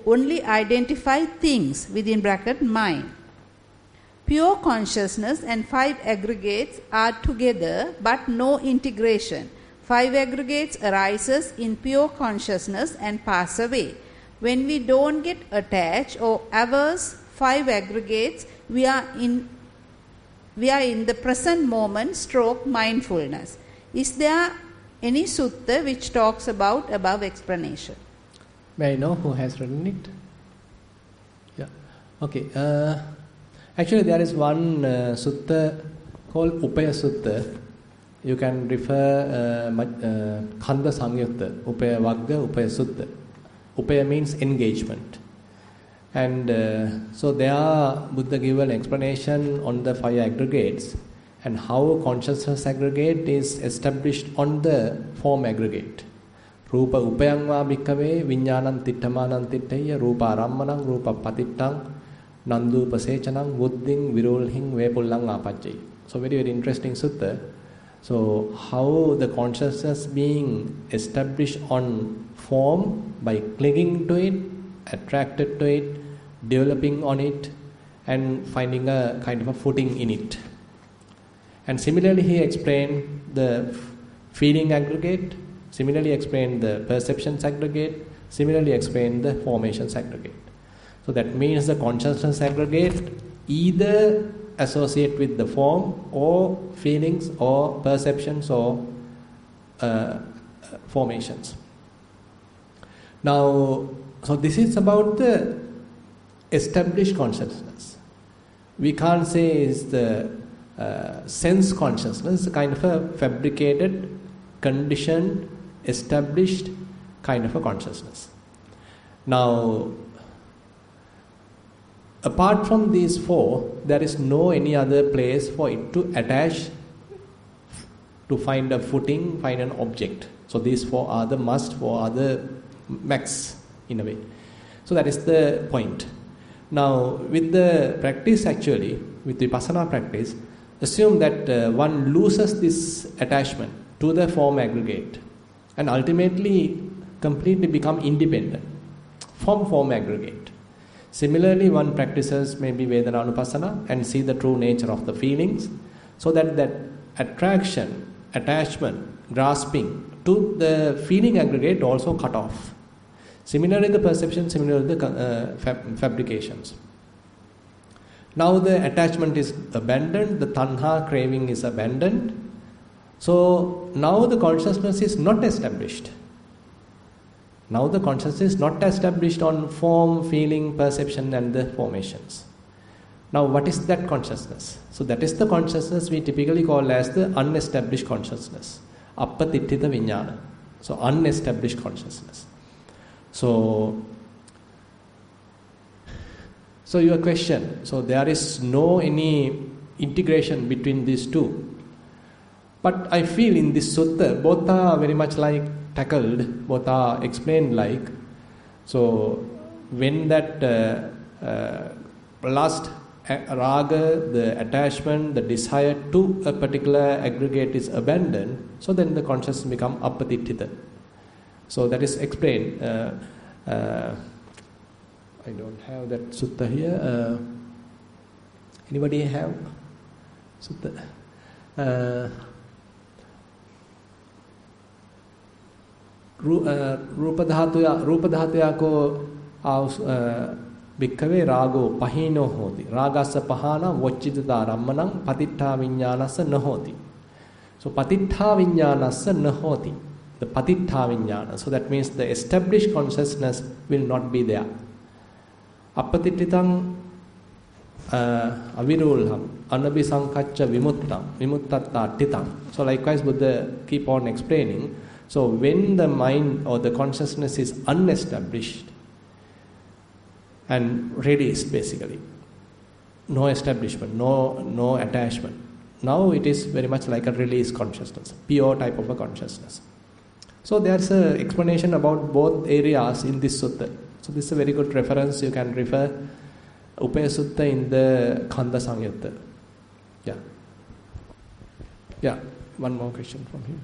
only identify things within bracket mind. Pure consciousness and 5 aggregates are together but no integration. 5 aggregates arises in pure consciousness and pass away. When we don't get attached or averse 5 aggregates, we are in the present moment stroke mindfulness. Is there any sutta which talks about above explanation? May I know who has written it? Yeah. Okay. Actually, there is one sutta called Upaya Sutta. You can refer Khanda Samyutta, Upaya Vagga, Upaya Sutta. Upaya means engagement. And so there Buddha gave an explanation on the 5 aggregates and how consciousness aggregate is established on the form aggregate. Rupa upayang va bhikkave viññānaṁ tiṭṭhamaṇaṁ tiṭṭhaya rupa arammanam rupa patiṭṭaṁ nandu pasechanam buddhiṃ virulhiṃ vepullam apajjai. So very, very interesting sutta. So how the consciousness being established on form by clinging to it, attracted to it, developing on it and finding a kind of a footing in it. And similarly he explained the feeling aggregate Similarly explained the perceptions aggregate. Similarly explained the formations aggregate. So that means the consciousness aggregate either associate with the form or feelings or perceptions or formations. Now, so this is about the established consciousness. We can't say it's the sense consciousness, a kind of a fabricated, conditioned, established kind of a consciousness. Now, apart from these four, there is no any other place for it to attach, to find a footing, find an object. So these four are the must, four are the max in a way. So that is the point. Now, with the practice actually, with Vipassana practice, assume that one loses this attachment to the form aggregate and ultimately completely become independent from form aggregate. Similarly, one practices maybe Vedana-Anupassana and see the true nature of the feelings, so that that attraction, attachment, grasping to the feeling aggregate also cut off. Similarly, the perception, similarly the fabrications. Now the attachment is abandoned, the tanha craving is abandoned. So now the consciousness is not established. Now the consciousness is not established on form, feeling, perception and the formations. Now what is that consciousness? So that is the consciousness we typically call as the unestablished consciousness. Appatittita vijnana. So unestablished consciousness. So your question, so there is no any integration between these two. But I feel in this sutta, both are very much like tackled, both are explained like. So when that lust, raga, the attachment, the desire to a particular aggregate is abandoned, so then the consciousness become appatittita. So that is explained. I don't have that sutta here. Anybody have sutta? Rupa dhatuya ko bhikkave rago pahino hoti. Ragasa pahana vocchitata rammanam patittha vijnanassa nahoti. So patittha vijnanassa nahoti. The patittha vijnana. So that means the established consciousness will not be there. Appatittitang avirulham anabhisankaccha vimuttam vimuttatta tittam. So likewise Buddha keep on explaining. So when the mind or the consciousness is unestablished and released basically, no establishment, no attachment. Now it is very much like a release consciousness, pure type of a consciousness. So there's an explanation about both areas in this sutta. So this is a very good reference. You can refer Upaya Sutta in the Khanda Samyutta. Yeah. One more question from him.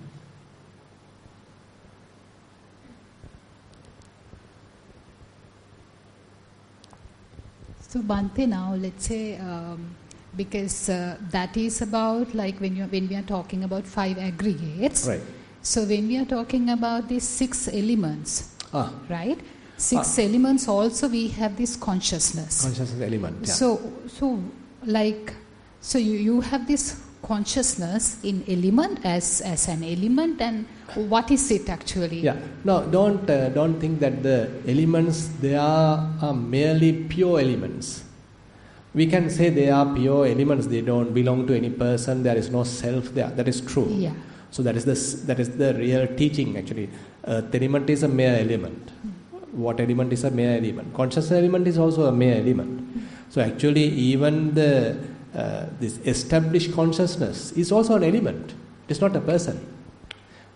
So Bhante, now let's say because that is about like when we are talking about 5 aggregates. Right. So when we are talking about these 6 elements, right? 6 elements also we have this consciousness. Consciousness element. Yeah. So you have this consciousness in element as an element, and what is it actually? Yeah. No, don't think that the elements they are merely pure elements. We can say they are pure elements. They don't belong to any person. There is no self there. That is true. Yeah. So that is the real teaching actually. The element is a mere element. What element is a mere element? Conscious element is also a mere element. So actually, even this established consciousness is also an element. It is not a person.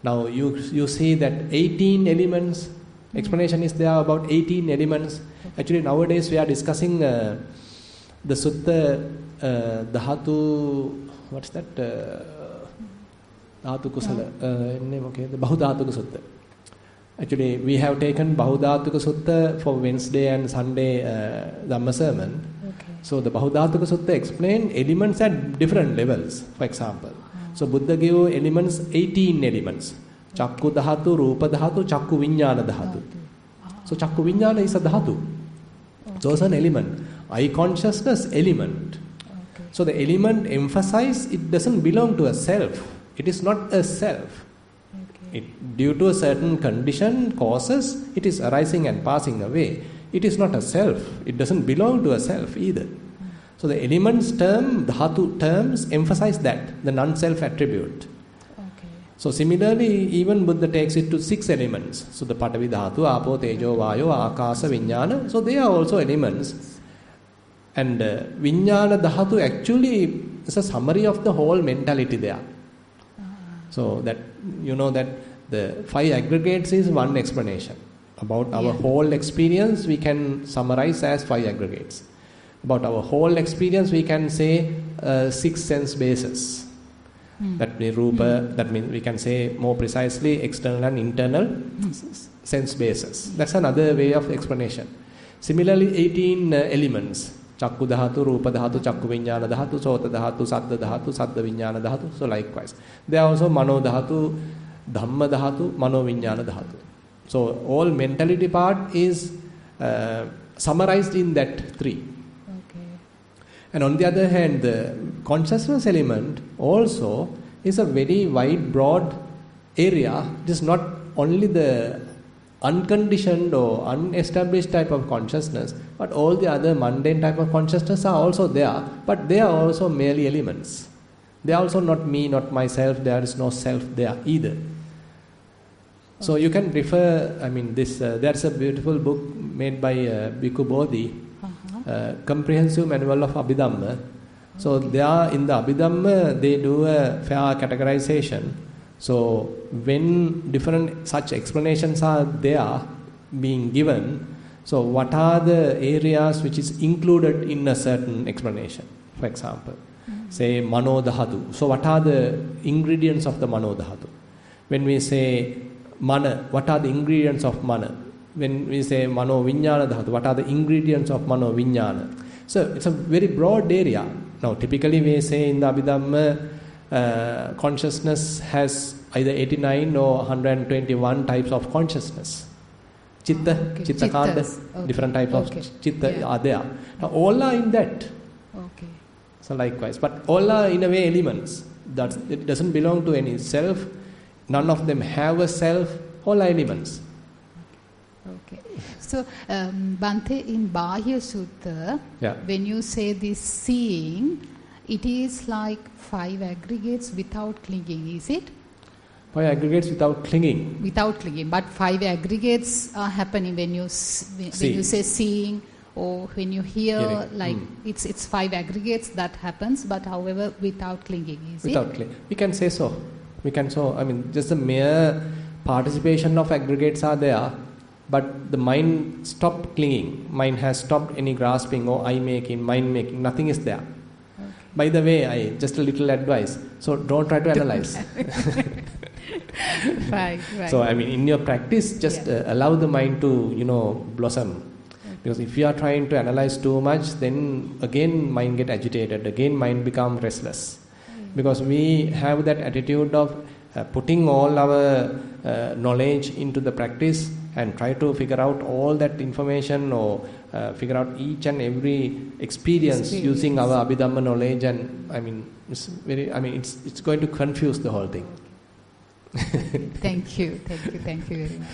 Now you see that 18 elements. Explanation is there about 18 elements. Actually, nowadays we are discussing the sutta dhatu. What's that? Dhatu kusala. Name okay. The Bahudhatuka Sutta. Actually, we have taken Bahudhatuka Sutta for Wednesday and Sunday Dhamma sermon. Okay. So the Bahudhatuka Sutta explain elements at different levels, for example. So Buddha gave elements, 18 elements. Chakku dhatu, Rupa dhatu, Chakku Vijnana dhatu. So Chakku Vijnana is a dhatu. So it's an element. Eye consciousness element. So the element emphasized, it doesn't belong to a self. It is not a self. Due to a certain condition, causes, it is arising and passing away. It is not a self. It doesn't belong to a self either. So the elements term, dhatu terms emphasize that, the non-self attribute. So similarly, even Buddha takes it to 6 elements. So the Patavi dhatu, Apo, Tejo, Vayo, Akasa, Vijnana. So they are also elements. And Vijnana dhatu actually is a summary of the whole mentality there. So that you know that the 5 aggregates is one explanation. About our whole experience, we can summarize as 5 aggregates. About our whole experience, we can say 6 sense bases. That means rupa, that means we can say more precisely external and internal sense bases. That's another way of explanation. Similarly, 18 elements. Chakku dhatu, Rupa dhatu, Chakku Vijnana dhatu, Sota dhatu, Saddha Vijnana dhatu. So likewise. There are also Mano dhatu, Dhamma dhatu, Mano Vijnana dhatu. So all mentality part is summarized in that 3. And on the other hand, the consciousness element also is a very wide, broad area. It is not only the unconditioned or unestablished type of consciousness, but all the other mundane type of consciousness are also there. But they are also merely elements. They are also not me, not myself. There is no self there either. So you can refer, there's a beautiful book made by Bhikkhu Bodhi, Comprehensive Manual of Abhidhamma. So there in the Abhidhamma, they do a fair categorization. So when different such explanations are there being given, so what are the areas which is included in a certain explanation? For example, say Mano dhatu. So what are the ingredients of the Mano dhatu? When we say Mana, what are the ingredients of Mana? When we say Mano Vijnana dhatu, what are the ingredients of Mano Vijnana? So it's a very broad area. Now typically we say in the Abhidhamma, consciousness has either 89 or 121 types of consciousness. Chitta, Chitta Kanda, different types of Chitta are there. Now all are in that. So likewise, but all are in a way elements. That it doesn't belong to any self. None of them have a self. All are elements. So, Bhante, in Bahya Sutta, when you say this seeing, it is like 5 aggregates without clinging, is it? 5 aggregates without clinging. Without clinging, but 5 aggregates are happening when you say seeing, or when you hear. Hearing. Like it's 5 aggregates that happens, but however without clinging, is it? Without clinging, we can say so. We can so. Just the mere participation of aggregates are there. But the mind stopped clinging. Mind has stopped any grasping or eye making, mind making. Nothing is there. By the way, just a little advice. So don't try to analyze. Right. So in your practice, just allow the mind to blossom. Because if you are trying to analyze too much, then again mind get agitated. Again mind become restless. Because we have that attitude of putting all our knowledge into the practice and try to figure out all that information or figure out each and every experience using our Abhidhamma knowledge, and it's going to confuse the whole thing. Thank you very much.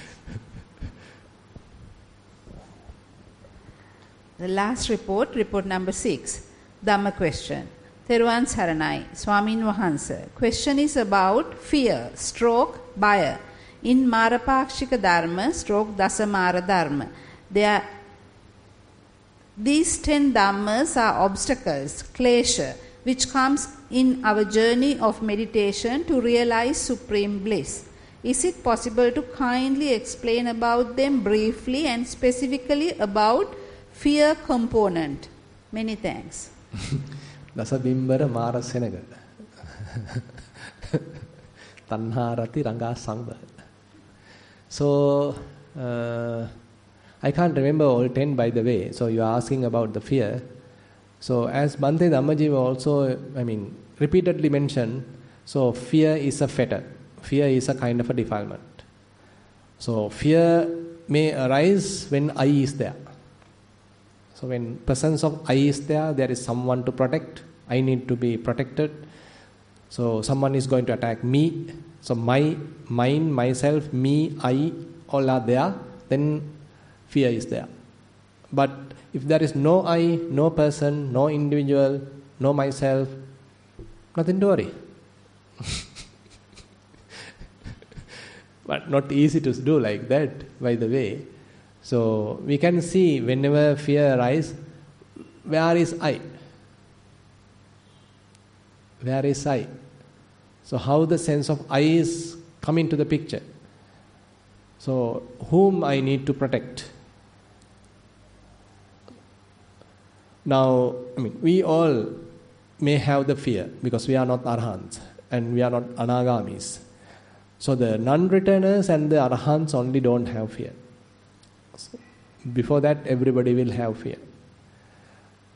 The last report number 6, Dhamma question. Theruvan Saranai, Swamin Wahansa. Question is about fear, / baya. In Marapakshika Dharma, / Dasamara Dharma, these 10 Dhammas are obstacles, klesha, which comes in our journey of meditation to realize supreme bliss. Is it possible to kindly explain about them briefly and specifically about fear component? Many thanks. Dasabimbara Mara Senaga Tanharati Ranga Sangha. So, I can't remember all 10 by the way. So, you are asking about the fear. So, as Bhante Dhammajiva also, repeatedly mentioned, so fear is a fetter. Fear is a kind of a defilement. So fear may arise when I is there. So when presence of I is there, there is someone to protect. I need to be protected. So someone is going to attack me. So my mind, myself, me, I, all are there. Then fear is there. But if there is no I, no person, no individual, no myself, nothing to worry. But not easy to do like that, by the way. So we can see whenever fear arises, where is I? Where is I? So how the sense of I is coming to the picture? So whom I need to protect? Now, we all may have the fear because we are not arahants and we are not anagamis. So the non-returners and the arahants only don't have fear. So before that, everybody will have fear.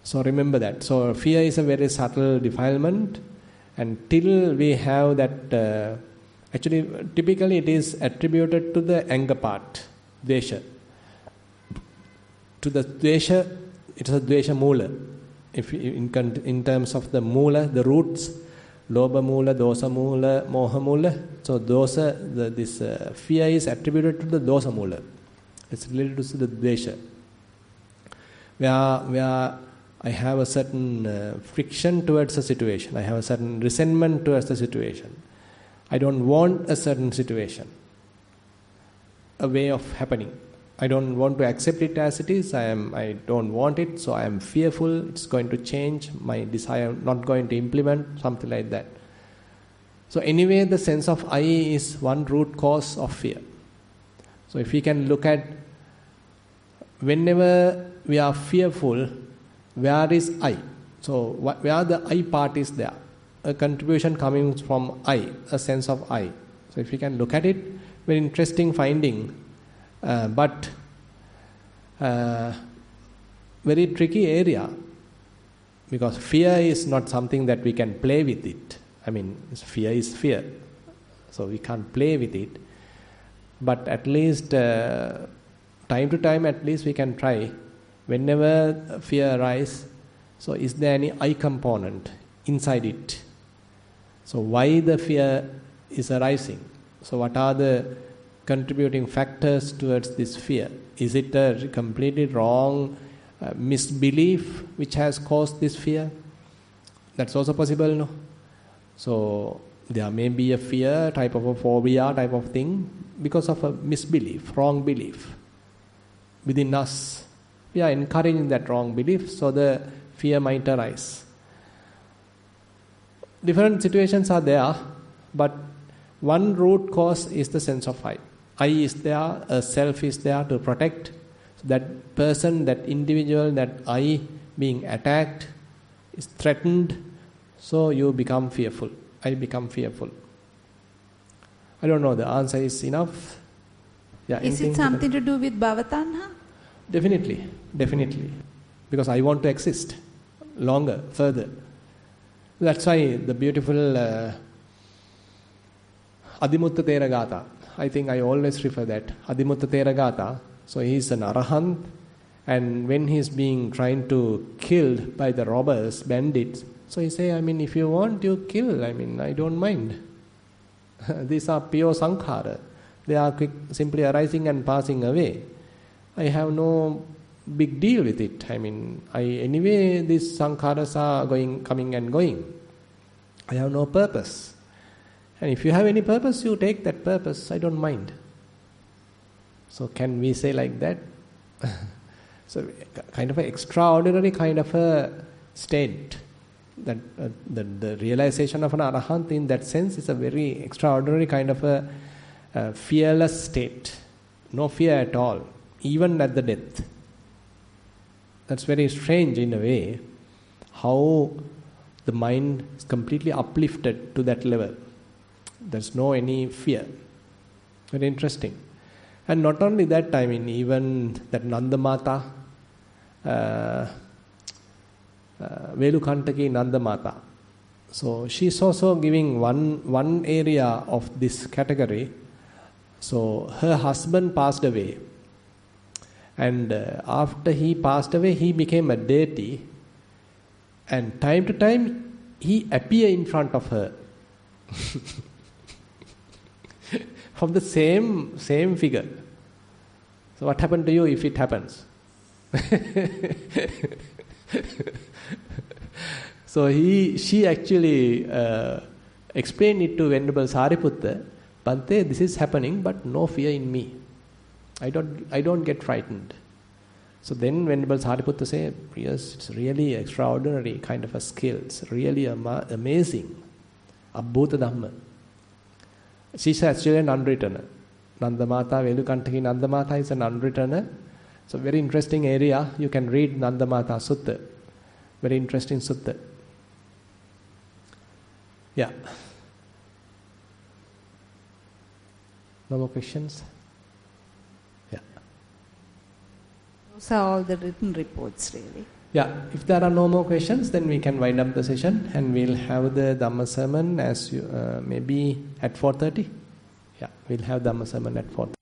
So remember that. So fear is a very subtle defilement, and till we have that, actually typically it is attributed to the anger part, dvesha. To the dvesha, it is a dvesha mula. If in terms of the mula, the roots, lobha mula, dosa mula, moha mula. So dosa, this fear is attributed to the dosa mula. It's related to the dvesha. Where I have a certain friction towards a situation. I have a certain resentment towards the situation. I don't want a certain situation, a way of happening. I don't want to accept it as it is. I don't want it, so I am fearful. It's going to change. My desire not going to implement, something like that. So anyway, the sense of I is one root cause of fear. So if we can look at whenever we are fearful, where is I? So where the I part is there, a contribution coming from I, a sense of I. So if we can look at it, very interesting finding, but very tricky area, because fear is not something that we can play with it. Fear is fear, so we can't play with it. But at least time to time, at least we can try. Whenever fear arises, so is there any I component inside it? So why the fear is arising? So what are the contributing factors towards this fear? Is it a completely wrong misbelief which has caused this fear? That's also possible, no? So there may be a fear, type of a phobia, type of thing, because of a misbelief, wrong belief within us. We are encouraging that wrong belief, so the fear might arise. Different situations are there, but one root cause is the sense of I. I is there, a self is there to protect. So that person, that individual, that I being attacked, is threatened, so you become fearful. I become fearful. I don't know, the answer is enough. Yeah, is it something to do with bhavatanha? Definitely. Because I want to exist longer, further. That's why the beautiful Adimutta Thera Gatha, I think I always refer that. Adimutta Thera Gatha, so he is an arahant, and when he is being trying to killed by the robbers, bandits, so he say, if you want, you kill, I don't mind. These are pure sankhara. They are simply arising and passing away. I have no big deal with it. Anyway, these sankharas are coming and going. I have no purpose. And if you have any purpose, you take that purpose. I don't mind. So can we say like that? So kind of an extraordinary kind of a state. That the realization of an arahant in that sense is a very extraordinary kind of a fearless state. No fear at all, even at the death. That's very strange in a way, how the mind is completely uplifted to that level. There's no any fear. Very interesting. And not only that, even that Nandamata, Velukantaki Nandamata, So she's also giving one area of this category. So her husband passed away, and after he passed away, he became a deity, and time to time he appeared in front of her from the same figure. So what happened to you if it happens? So she actually explained it to Venerable Sariputta. Bhante, this is happening, but no fear in me. I don't get frightened. So then Venerable Sariputta said, yes, it's really extraordinary kind of a skill. It's really amazing. Abhuta Dhamma. She's actually an unwrittener. Nandamata, Velukantaki Nandamata is an unwrittener. It's a very interesting area. You can read Nandamata Sutta. Very interesting sutta. Yeah. No more questions? Yeah. Those are all the written reports, really. Yeah. If there are no more questions, then we can wind up the session and we'll have the Dhamma sermon as maybe at 4:30. Yeah, we'll have Dhamma sermon at 4:30.